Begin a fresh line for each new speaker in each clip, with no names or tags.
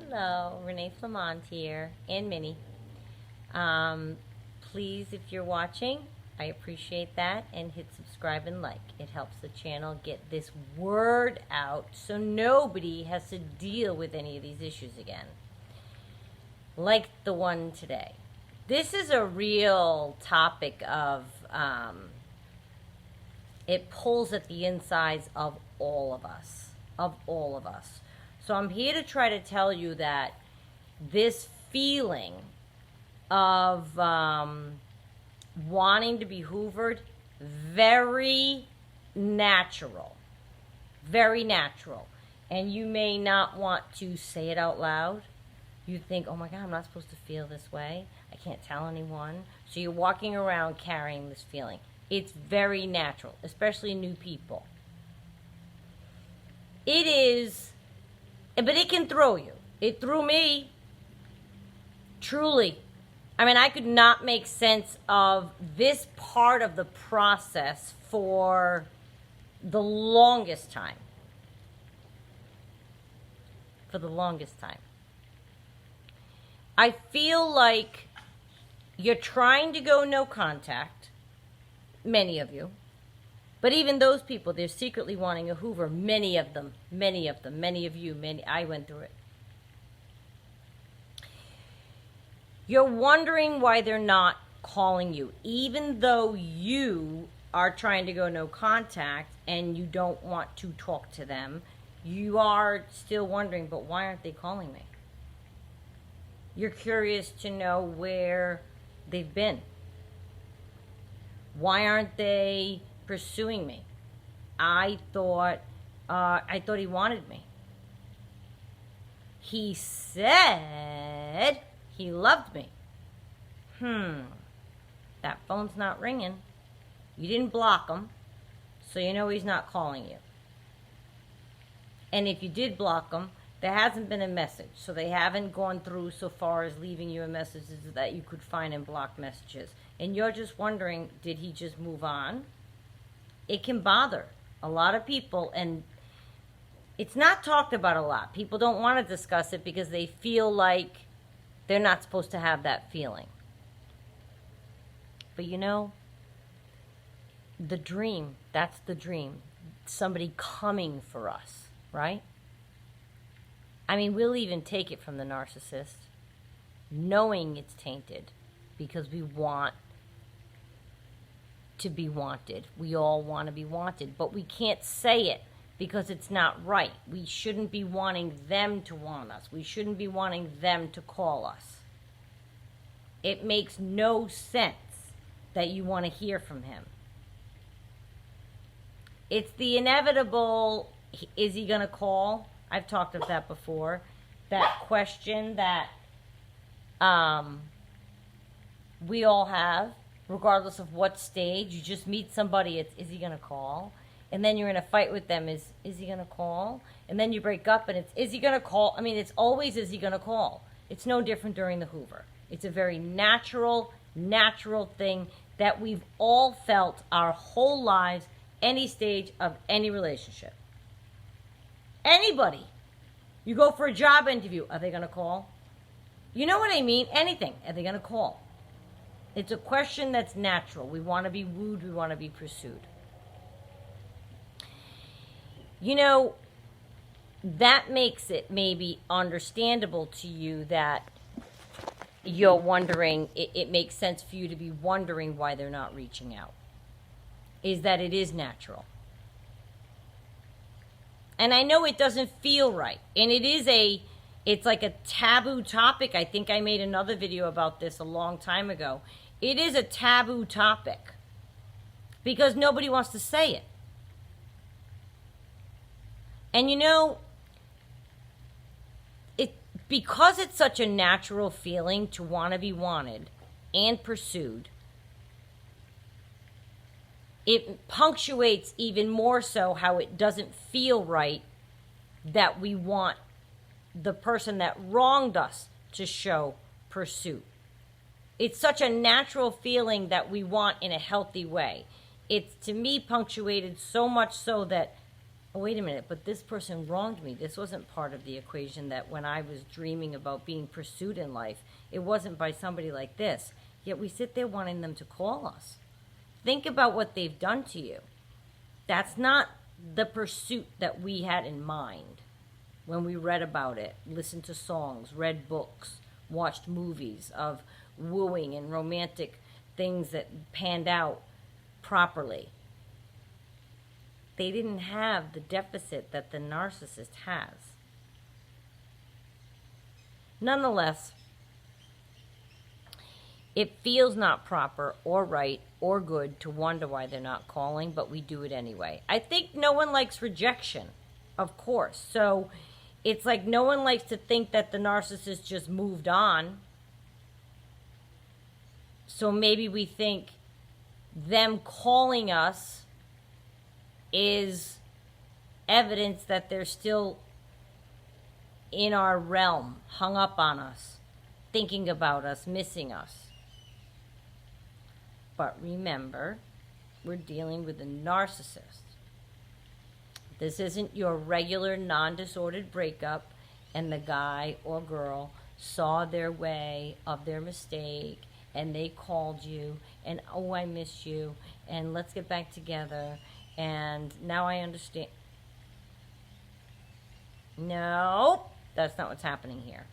Hello, Renee Flamont here, and Minnie. Please, if you're watching, I appreciate that, and hit subscribe and like. It helps the channel get this word out so nobody has to deal with any of these issues again. Like the one today. This is a real topic of, it pulls at the insides of all of us. So I'm here to try to tell you that this feeling of wanting to be hoovered, very natural. Very natural. And you may not want to say it out loud. You think, oh my God, I'm not supposed to feel this way. I can't tell anyone. So you're walking around carrying this feeling. It's very natural, especially new people. It is, but it can throw you. It threw me. Truly. I mean, I could not make sense of this part of the process for the longest time. I feel like you're trying to go no contact, many of you. But even those people, they're secretly wanting a hoover. Many of them, many of you, I went through it. You're wondering why they're not calling you, even though you are trying to go no contact and you don't want to talk to them. You are still wondering, but why aren't they calling me? You're curious to know where they've been. Why aren't they pursuing me? I thought he wanted me. He said he loved me. That phone's not ringing. You didn't block him, so you know he's not calling you. And if you did block him, there hasn't been a message, so they haven't gone through so far as leaving you a message that you could find in blocked messages. And you're just wondering, did he just move on? It can bother a lot of people, and it's not talked about a lot. People don't want to discuss it because they feel like they're not supposed to have that feeling. But you know, the dream, that's the dream. Somebody coming for us, right? I mean, we'll even take it from the narcissist, knowing it's tainted, because we want to be wanted. We all want to be wanted, but we can't say it because it's not right. We shouldn't be wanting them to want us. We shouldn't be wanting them to call us. It makes no sense that you want to hear from him. It's the inevitable, is he going to call? I've talked of that before. That question that we all have, regardless of what stage. You just meet somebody, it's, is he going to call? And then you're in a fight with them, is he going to call? And then you break up and it's, is he going to call? I mean, it's always, is he going to call? It's no different during the hoover. It's a very natural thing that we've all felt our whole lives, any stage of any relationship. Anybody. You go for a job interview, are they going to call? You know what I mean? Anything. Are they going to call? It's a question that's natural. We want to be wooed. We want to be pursued. You know, that makes it maybe understandable to you that you're wondering, it makes sense for you to be wondering why they're not reaching out. Is that it is natural. And I know it doesn't feel right. And it's like a taboo topic. I think I made another video about this a long time ago. It is a taboo topic because nobody wants to say it. And you know, because it's such a natural feeling to want to be wanted and pursued, it punctuates even more so how it doesn't feel right that we want the person that wronged us to show pursuit. It's such a natural feeling that we want in a healthy way. It's, to me, punctuated so much so that oh, wait a minute, but this person wronged me. This wasn't part of the equation, that when I was dreaming about being pursued in life, it wasn't by somebody like this. Yet we sit there wanting them to call us. Think about what they've done to you. That's not the pursuit that we had in mind when we read about it, listened to songs, read books, watched movies of wooing and romantic things that panned out properly. They didn't have the deficit that the narcissist has. Nonetheless, it feels not proper or right or good to wonder why they're not calling, but we do it anyway. I think no one likes rejection, of course. So it's like no one likes to think that the narcissist just moved on. So maybe we think them calling us is evidence that they're still in our realm, hung up on us, thinking about us, missing us. But remember, we're dealing with a narcissist. This isn't your regular non-disordered breakup and the guy or girl saw their way of their mistake and they called you and, oh, I miss you and let's get back together and now I understand. No, that's not what's happening here.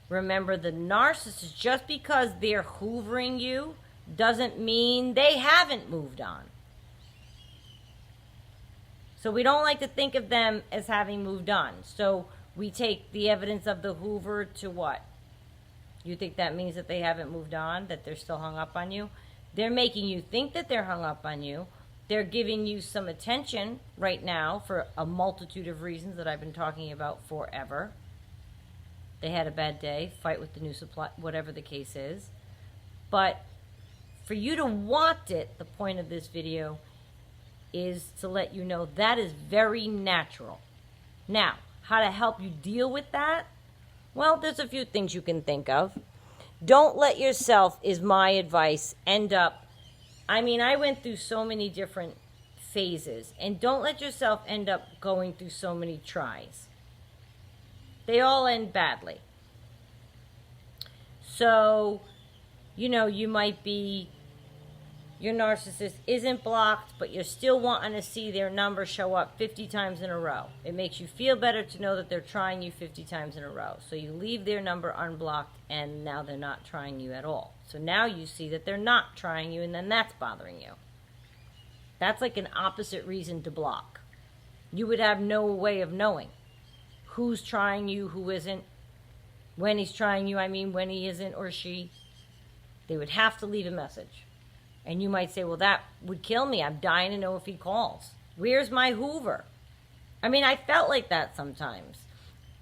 Remember, the narcissist, just because they're hoovering you doesn't mean they haven't moved on. So we don't like to think of them as having moved on. So we take the evidence of the hoover to what? You think that means that they haven't moved on, that they're still hung up on you? They're making you think that they're hung up on you. They're giving you some attention right now for a multitude of reasons that I've been talking about forever. They had a bad day, fight with the new supply, whatever the case is. But for you to want it, the point of this video is to let you know that is very natural. Now, how to help you deal with that? Well, there's a few things you can think of. Don't let yourself, is my advice, end up, I went through so many different phases, and don't let yourself end up going through so many tries. They all end badly. So, you might be, your narcissist isn't blocked, but you're still wanting to see their number show up 50 times in a row. It makes you feel better to know that they're trying you 50 times in a row. So you leave their number unblocked, and now they're not trying you at all. So now you see that they're not trying you, and then that's bothering you. That's like an opposite reason to block. You would have no way of knowing who's trying you, who isn't, when he's trying you, when he isn't or she. They would have to leave a message. And you might say, well, that would kill me. I'm dying to know if he calls. Where's my hoover? I felt like that sometimes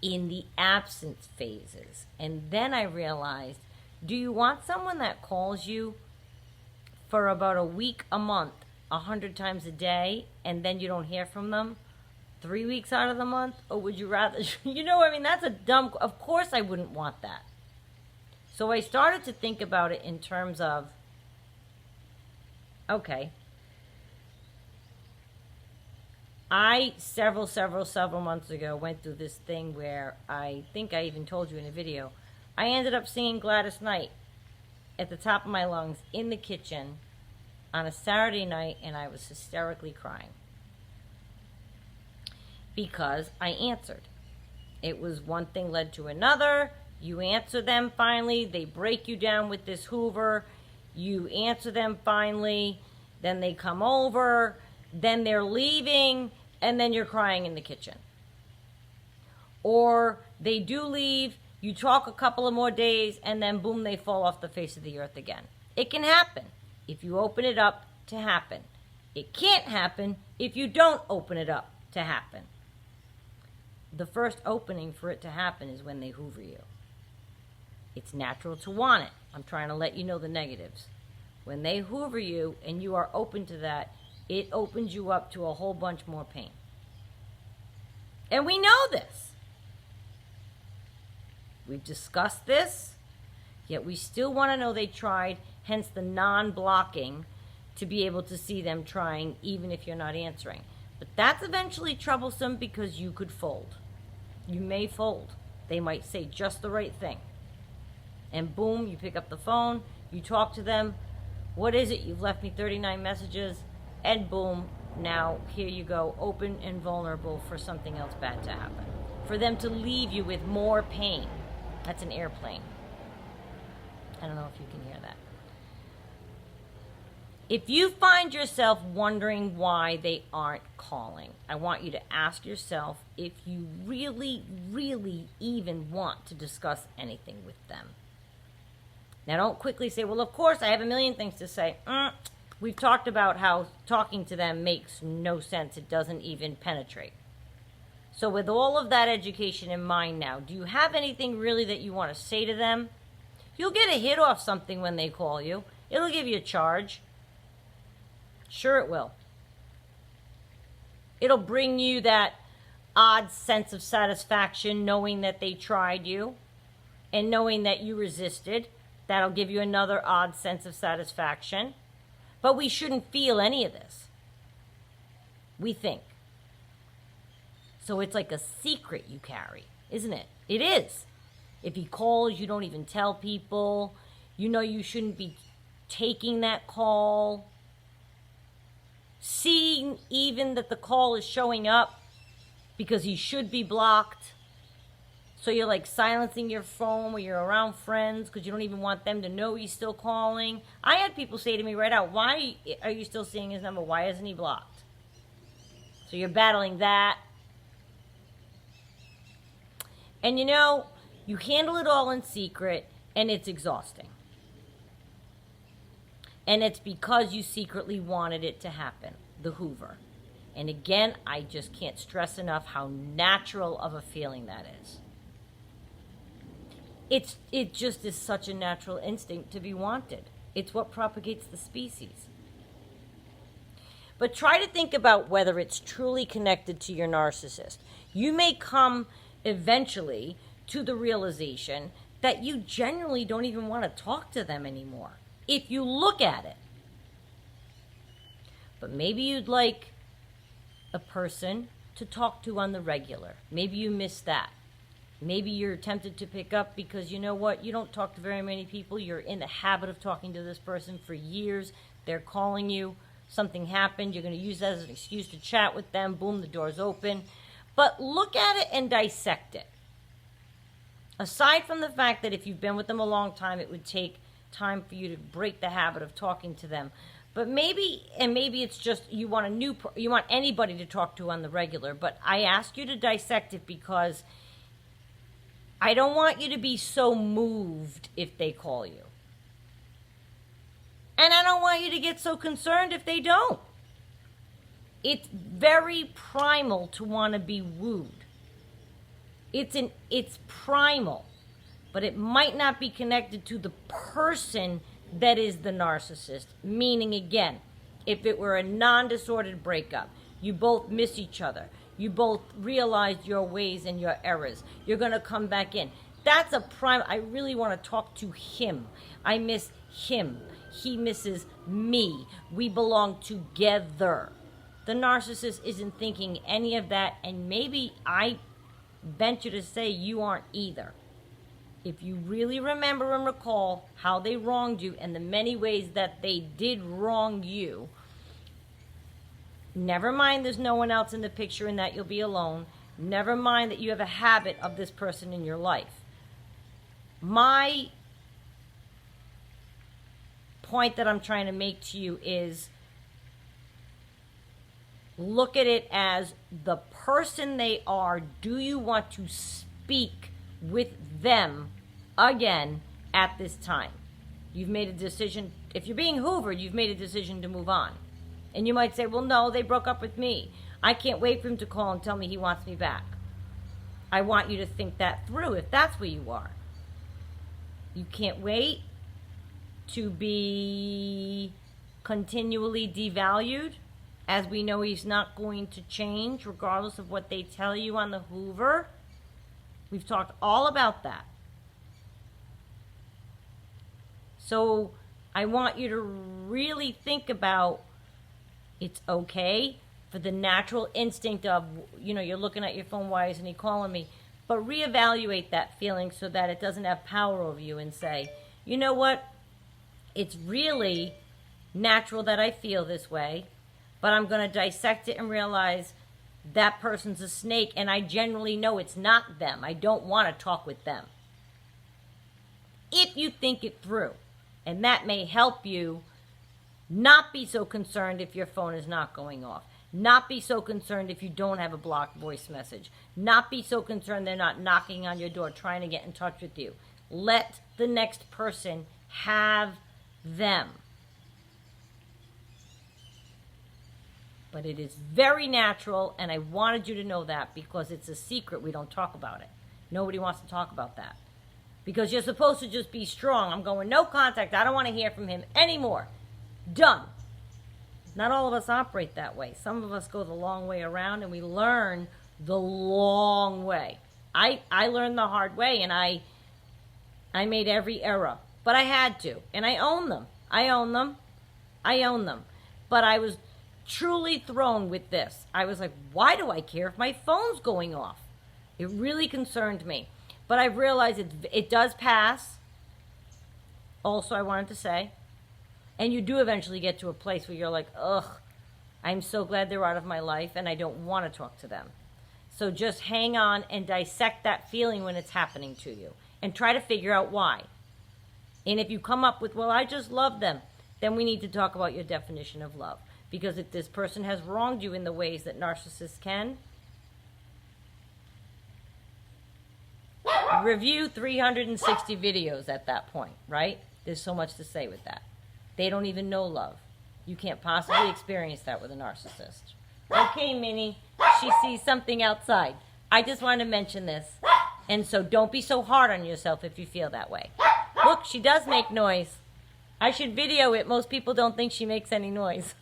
in the absence phases. And then I realized, do you want someone that calls you for about a week, a month, 100 times a day, and then you don't hear from them 3 weeks out of the month? Or would you rather, that's a dumb, of course I wouldn't want that. So I started to think about it in terms of, okay, I, several months ago, went through this thing where I think I even told you in a video, I ended up singing Gladys Knight at the top of my lungs in the kitchen on a Saturday night, and I was hysterically crying because I answered. It was one thing led to another. You answer them finally. They break you down with this hoover. You answer them finally. Then they come over. Then they're leaving. And then you're crying in the kitchen. Or they do leave. You talk a couple of more days. And then boom, they fall off the face of the earth again. It can happen if you open it up to happen. It can't happen if you don't open it up to happen. The first opening for it to happen is when they hoover you. It's natural to want it. I'm trying to let you know the negatives. When they hoover you and you are open to that, it opens you up to a whole bunch more pain. And we know this. We've discussed this, yet we still want to know they tried, hence the non-blocking, to be able to see them trying even if you're not answering. But that's eventually troublesome because you could fold. You may fold. They might say just the right thing. And boom, you pick up the phone, you talk to them. What is it? You've left me 39 messages, and boom, now here you go, open and vulnerable for something else bad to happen. For them to leave you with more pain. That's an airplane. I don't know if you can hear that. If you find yourself wondering why they aren't calling, I want you to ask yourself if you really, really even want to discuss anything with them. Now, don't quickly say, well, of course, I have a million things to say. We've talked about how talking to them makes no sense. It doesn't even penetrate. So with all of that education in mind now, do you have anything really that you want to say to them? You'll get a hit off something when they call you. It'll give you a charge. Sure it will. It'll bring you that odd sense of satisfaction knowing that they tried you and knowing that you resisted. That'll give you another odd sense of satisfaction. But we shouldn't feel any of this. We think. So it's like a secret you carry, isn't it? It is. If he calls, you don't even tell people. You know you shouldn't be taking that call. Seeing even that the call is showing up because he should be blocked. So you're like silencing your phone when you're around friends because you don't even want them to know he's still calling. I had people say to me right out, why are you still seeing his number? Why isn't he blocked? So you're battling that. And you know, you handle it all in secret and it's exhausting. And it's because you secretly wanted it to happen, the hoover. And again, I just can't stress enough how natural of a feeling that is. It just is such a natural instinct to be wanted. It's what propagates the species. But try to think about whether it's truly connected to your narcissist. You may come eventually to the realization that you genuinely don't even want to talk to them anymore. If you look at it. But maybe you'd like a person to talk to on the regular. Maybe you miss that. Maybe you're tempted to pick up because you know what? You don't talk to very many people. You're in the habit of talking to this person for years. They're calling you. Something happened. You're going to use that as an excuse to chat with them. Boom, the door's open. But look at it and dissect it. Aside from the fact that if you've been with them a long time, it would take time for you to break the habit of talking to them. But maybe it's just you want anybody to talk to on the regular. But I ask you to dissect it because I don't want you to be so moved if they call you. And I don't want you to get so concerned if they don't. It's very primal to want to be wooed. It's primal. But it might not be connected to the person that is the narcissist. Meaning, again, if it were a non-disordered breakup, you both miss each other. You both realized your ways and your errors. You're going to come back in. That's a prime. I really want to talk to him. I miss him. He misses me. We belong together. The narcissist isn't thinking any of that, and maybe I venture to say you aren't either. If you really remember and recall how they wronged you and the many ways that they did wrong you, never mind there's no one else in the picture and that you'll be alone. Never mind that you have a habit of this person in your life. My point that I'm trying to make to you is look at it as the person they are. Do you want to speak with them again at this time? You've made a decision. If you're being hoovered, you've made a decision to move on. And you might say, well, no, they broke up with me. I can't wait for him to call and tell me he wants me back. I want you to think that through if that's where you are. You can't wait to be continually devalued, as we know he's not going to change regardless of what they tell you on the hoover. We've talked all about that. So I want you to really think about it's okay for the natural instinct of, you're looking at your phone, why isn't he calling me? But reevaluate that feeling so that it doesn't have power over you, and say, you know what? It's really natural that I feel this way, but I'm going to dissect it and realize that person's a snake, and I generally know it's not them. I don't want to talk with them. If you think it through, and that may help you not be so concerned if your phone is not going off. Not be so concerned if you don't have a blocked voice message. Not be so concerned they're not knocking on your door trying to get in touch with you. Let the next person have them. But it is very natural, and I wanted you to know that because it's a secret. We don't talk about it. Nobody wants to talk about that. Because you're supposed to just be strong. I'm going, no contact. I don't want to hear from him anymore. Done. Not all of us operate that way. Some of us go the long way around, and we learn the long way. I learned the hard way, and I made every error. But I had to, and I own them. I own them. But I was truly thrown with this. I was like, why do I care if my phone's going off? It really concerned me. But I've realized it does pass. Also, I wanted to say, and you do eventually get to a place where you're like, ugh, I'm so glad they're out of my life and I don't want to talk to them. So just hang on and dissect that feeling when it's happening to you and try to figure out why. And if you come up with, well, I just love them, then we need to talk about your definition of love. Because if this person has wronged you in the ways that narcissists can, review 360 videos at that point, right? There's so much to say with that. They don't even know love. You can't possibly experience that with a narcissist. Okay, Minnie, she sees something outside. I just wanted to mention this. And so don't be so hard on yourself if you feel that way. Look, she does make noise. I should video it. Most people don't think she makes any noise.